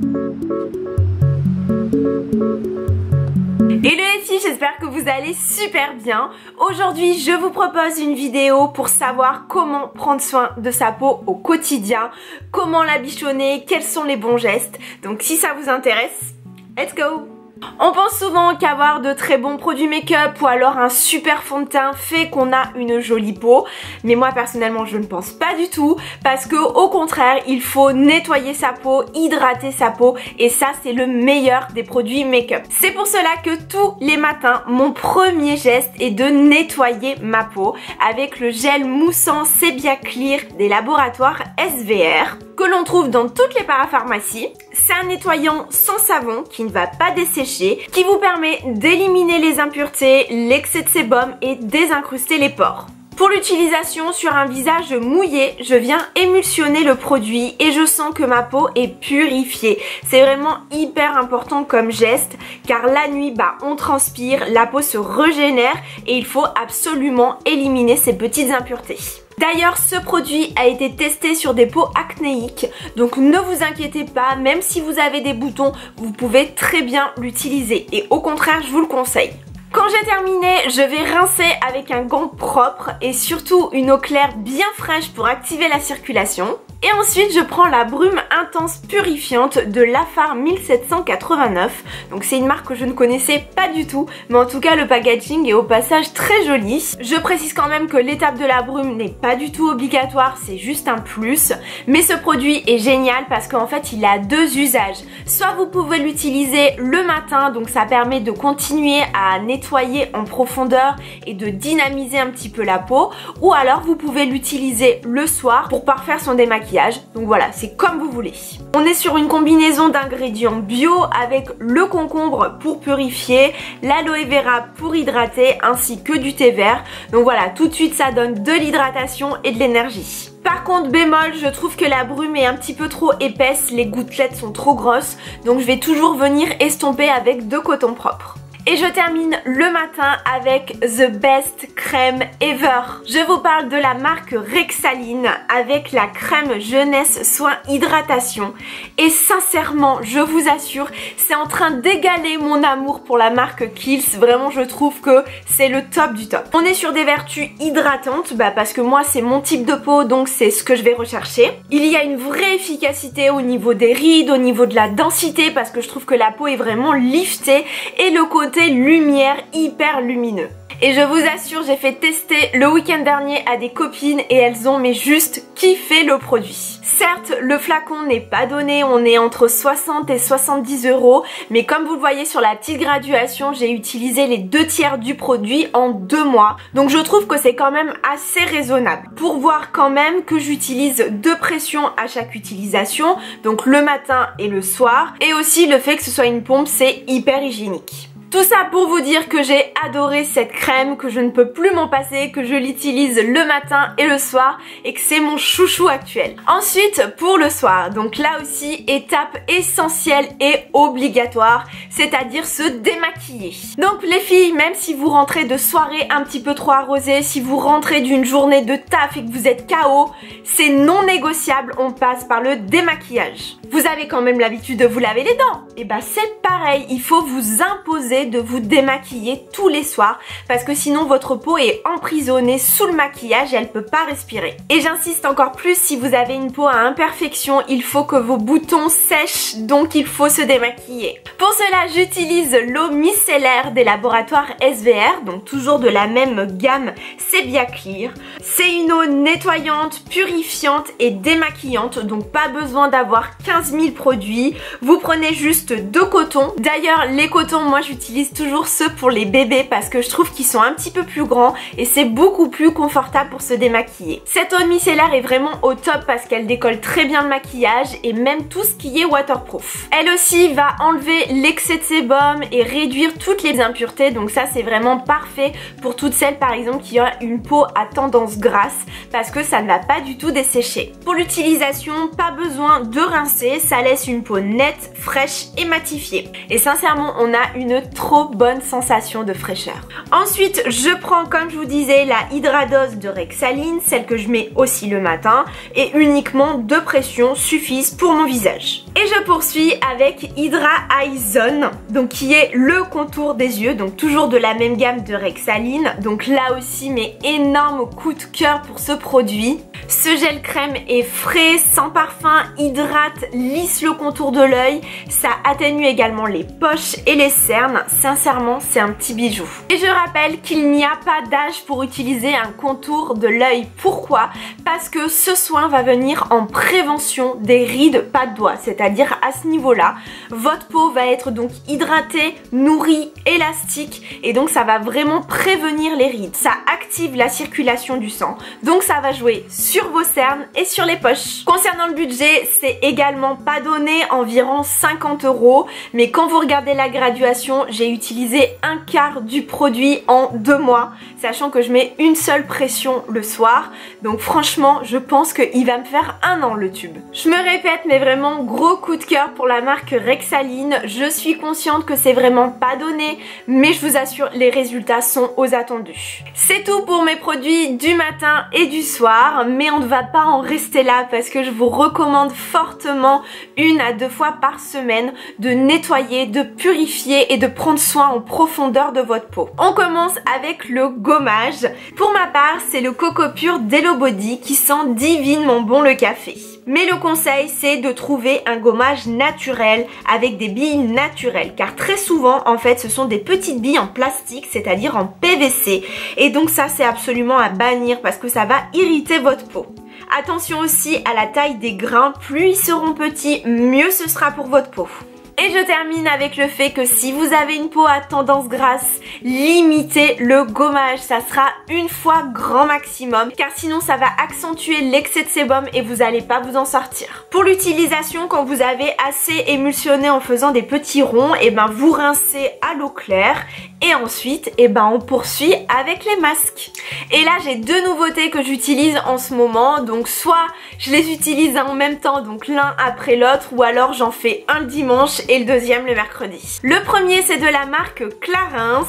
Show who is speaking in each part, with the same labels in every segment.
Speaker 1: Hello les filles, j'espère que vous allez super bien. Aujourd'hui, je vous propose une vidéo pour savoir comment prendre soin de sa peau au quotidien, comment la bichonner, quels sont les bons gestes. Donc si ça vous intéresse, let's go! On pense souvent qu'avoir de très bons produits make-up ou alors un super fond de teint fait qu'on a une jolie peau. Mais moi personnellement je ne pense pas du tout, parce que au contraire il faut nettoyer sa peau, hydrater sa peau, et ça c'est le meilleur des produits make-up. C'est pour cela que tous les matins mon premier geste est de nettoyer ma peau avec le gel moussant Sebia Clear des laboratoires SVR que l'on trouve dans toutes les parapharmacies. C'est un nettoyant sans savon qui ne va pas dessécher, qui vous permet d'éliminer les impuretés, l'excès de sébum et désincruster les pores. Pour l'utilisation sur un visage mouillé, je viens émulsionner le produit et je sens que ma peau est purifiée. C'est vraiment hyper important comme geste, car la nuit, on transpire, la peau se régénère et il faut absolument éliminer ces petites impuretés. D'ailleurs, ce produit a été testé sur des peaux acnéiques, donc ne vous inquiétez pas, même si vous avez des boutons, vous pouvez très bien l'utiliser et au contraire, je vous le conseille. Quand j'ai terminé, je vais rincer avec un gant propre et surtout une eau claire bien fraîche pour activer la circulation. Et ensuite, je prends la brume intense purifiante de Lafar 1789. Donc c'est une marque que je ne connaissais pas du tout, mais en tout cas le packaging est au passage très joli. Je précise quand même que l'étape de la brume n'est pas du tout obligatoire, c'est juste un plus. Mais ce produit est génial parce qu'en fait il a deux usages. Soit vous pouvez l'utiliser le matin, donc ça permet de continuer à nettoyer en profondeur et de dynamiser un petit peu la peau. Ou alors vous pouvez l'utiliser le soir pour parfaire son démaquillage. Donc voilà, c'est comme vous voulez. On est sur une combinaison d'ingrédients bio avec le concombre pour purifier, l'aloe vera pour hydrater ainsi que du thé vert. Donc voilà, tout de suite ça donne de l'hydratation et de l'énergie. Par contre, bémol, je trouve que la brume est un petit peu trop épaisse, les gouttelettes sont trop grosses, donc je vais toujours venir estomper avec de coton propre. Et je termine le matin avec The Best Crème Ever. Je vous parle de la marque Rexaline avec la crème jeunesse soin hydratation. Et sincèrement, je vous assure, c'est en train d'égaler mon amour pour la marque Kiehl's. Vraiment, je trouve que c'est le top du top. On est sur des vertus hydratantes, parce que moi c'est mon type de peau, donc c'est ce que je vais rechercher. Il y a une vraie efficacité au niveau des rides, au niveau de la densité, parce que je trouve que la peau est vraiment liftée, et le côté lumière hyper lumineux. Et je vous assure, j'ai fait tester le week-end dernier à des copines et elles ont juste kiffé le produit. Certes, le flacon n'est pas donné, on est entre 60 et 70 €, mais comme vous le voyez sur la petite graduation, j'ai utilisé les 2/3 du produit en 2 mois. Donc je trouve que c'est quand même assez raisonnable. Pour voir quand même que j'utilise 2 pressions à chaque utilisation, donc le matin et le soir, et aussi le fait que ce soit une pompe, c'est hyper hygiénique. Tout ça pour vous dire que j'ai adoré cette crème, que je ne peux plus m'en passer, que je l'utilise le matin et le soir et que c'est mon chouchou actuel. Ensuite, pour le soir, donc là aussi, étape essentielle et obligatoire, c'est-à-dire se démaquiller. Donc les filles, même si vous rentrez de soirée un petit peu trop arrosée, si vous rentrez d'une journée de taf et que vous êtes KO, c'est non négociable, on passe par le démaquillage. Vous avez quand même l'habitude de vous laver les dents. Et c'est pareil, il faut vous imposer de vous démaquiller tous les soirs parce que sinon votre peau est emprisonnée sous le maquillage et elle peut pas respirer. Et j'insiste encore plus, si vous avez une peau à imperfection, il faut que vos boutons sèchent, donc il faut se démaquiller. Pour cela, j'utilise l'eau micellaire des laboratoires SVR, donc toujours de la même gamme Sebia Clear. C'est une eau nettoyante, purifiante et démaquillante, donc pas besoin d'avoir 15 000 produits. Vous prenez juste 2 cotons. D'ailleurs, les cotons, moi j'utilise toujours ceux pour les bébés parce que je trouve qu'ils sont un petit peu plus grands et c'est beaucoup plus confortable pour se démaquiller. Cette eau micellaire est vraiment au top parce qu'elle décolle très bien le maquillage et même tout ce qui est waterproof. Elle aussi va enlever l'excès de sébum et réduire toutes les impuretés, donc ça c'est vraiment parfait pour toutes celles par exemple qui ont une peau à tendance grasse parce que ça ne va pas du tout dessécher. Pour l'utilisation, pas besoin de rincer, ça laisse une peau nette, fraîche et matifiée. Et sincèrement, on a une trop bonne sensation de fraîcheur. Ensuite, je prends, comme je vous disais, la Hydradose de Rexaline, celle que je mets aussi le matin, et uniquement 2 pressions suffisent pour mon visage. Et je poursuis avec Hydra Eye Zone, donc qui est le contour des yeux, donc toujours de la même gamme de Rexaline. Donc là aussi, mais énorme coup de cœur pour ce produit. Ce gel crème est frais, sans parfum, hydrate, lisse le contour de l'œil. Ça atténue également les poches et les cernes. Sincèrement, c'est un petit bijou. Et je rappelle qu'il n'y a pas d'âge pour utiliser un contour de l'œil. Pourquoi? Parce que ce soin va venir en prévention des rides pas de doigts. C'est-à-dire à ce niveau-là, votre peau va être donc hydratée, nourrie, élastique. Et donc ça va vraiment prévenir les rides. Ça active la circulation du sang. Donc ça va jouer sur vos cernes et sur les poches. Concernant le budget, c'est également pas donné, environ 50 €. Mais quand vous regardez la graduation, j'ai utilisé un quart du produit en 2 mois, sachant que je mets une seule pression le soir. Donc franchement, je pense qu'il va me faire 1 an le tube. Je me répète, mais vraiment gros coup de cœur pour la marque Rexaline. Je suis consciente que c'est vraiment pas donné, mais je vous assure, les résultats sont aux attendus. C'est tout pour mes produits du matin et du soir, mais on ne va pas en rester là parce que je vous recommande fortement 1 à 2 fois par semaine de nettoyer, de purifier et de prendre soin en profondeur de votre peau. On commence avec le gommage. Pour ma part, c'est le Coco Pur d'Hello Body qui sent divinement bon le café. Mais le conseil, c'est de trouver un gommage naturel avec des billes naturelles, car très souvent, en fait, ce sont des petites billes en plastique, c'est-à-dire en PVC. Et donc ça, c'est absolument à bannir parce que ça va irriter votre peau. Attention aussi à la taille des grains, plus ils seront petits, mieux ce sera pour votre peau. Et je termine avec le fait que si vous avez une peau à tendance grasse, limitez le gommage. Ça sera 1 fois grand maximum, car sinon ça va accentuer l'excès de sébum et vous n'allez pas vous en sortir. Pour l'utilisation, quand vous avez assez émulsionné en faisant des petits ronds, et ben vous rincez à l'eau claire et ensuite on poursuit avec les masques. Et là j'ai 2 nouveautés que j'utilise en ce moment, donc soit je les utilise en même temps, donc l'un après l'autre, ou alors j'en fais un le dimanche et le deuxième le mercredi. Le premier, c'est de la marque Clarins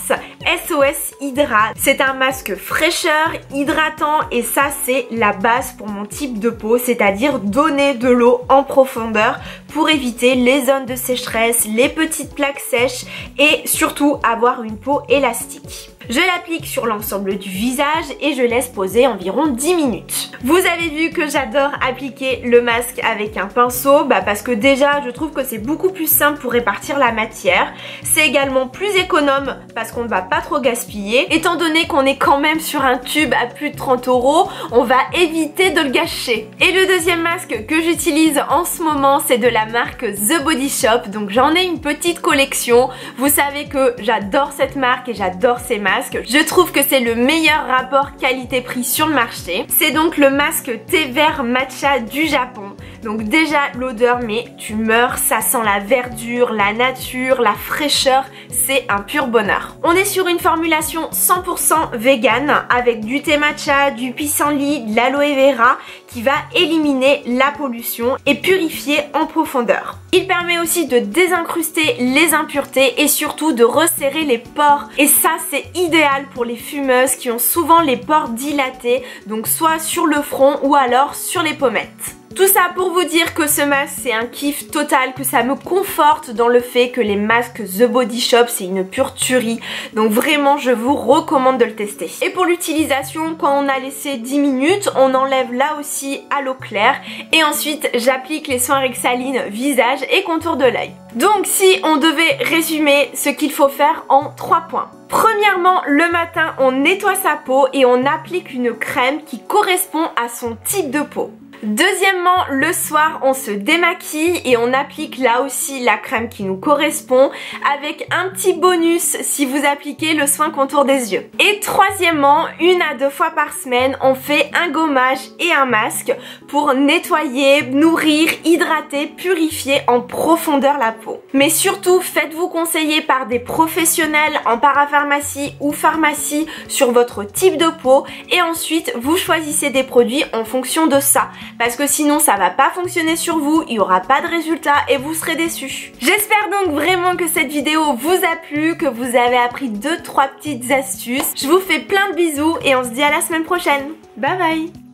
Speaker 1: SOS Hydra. C'est un masque fraîcheur, hydratant, et ça c'est la base pour mon type de peau, c'est-à-dire donner de l'eau en profondeur pour éviter les zones de sécheresse, les petites plaques sèches et surtout avoir une peau élastique. Je l'applique sur l'ensemble du visage et je laisse poser environ 10 minutes. Vous avez vu que j'adore appliquer le masque avec un pinceau, parce que déjà je trouve que c'est beaucoup plus simple pour répartir la matière. C'est également plus économe parce qu'on ne va pas trop gaspiller. Étant donné qu'on est quand même sur un tube à plus de 30 €, on va éviter de le gâcher. Et le deuxième masque que j'utilise en ce moment, c'est de la marque The Body Shop. Donc j'en ai une petite collection. Vous savez que j'adore cette marque et j'adore ces masques. Je trouve que c'est le meilleur rapport qualité-prix sur le marché. C'est donc le masque thé vert matcha du Japon. Donc déjà l'odeur, mais tu meurs, ça sent la verdure, la nature, la fraîcheur, c'est un pur bonheur. On est sur une formulation 100% vegan avec du thé matcha, du pissenlit, de l'aloe vera qui va éliminer la pollution et purifier en profondeur. Il permet aussi de désincruster les impuretés et surtout de resserrer les pores. Et ça, c'est idéal pour les fumeuses qui ont souvent les pores dilatés, donc soit sur le front ou alors sur les pommettes. Tout ça pour vous dire que ce masque c'est un kiff total, que ça me conforte dans le fait que les masques The Body Shop c'est une pure tuerie. Donc vraiment je vous recommande de le tester. Et pour l'utilisation, quand on a laissé 10 minutes, on enlève là aussi à l'eau claire. Et ensuite j'applique les soins Rexaline visage et contour de l'œil. Donc si on devait résumer ce qu'il faut faire en 3 points. Premièrement, le matin on nettoie sa peau et on applique une crème qui correspond à son type de peau. Deuxièmement, le soir, on se démaquille et on applique là aussi la crème qui nous correspond avec un petit bonus si vous appliquez le soin contour des yeux. Et troisièmement, 1 à 2 fois par semaine, on fait un gommage et un masque pour nettoyer, nourrir, hydrater, purifier en profondeur la peau. Mais surtout, faites-vous conseiller par des professionnels en parapharmacie ou pharmacie sur votre type de peau et ensuite vous choisissez des produits en fonction de ça. Parce que sinon ça va pas fonctionner sur vous, il n'y aura pas de résultat et vous serez déçus. J'espère donc vraiment que cette vidéo vous a plu, que vous avez appris 2-3 petites astuces. Je vous fais plein de bisous et on se dit à la semaine prochaine. Bye bye.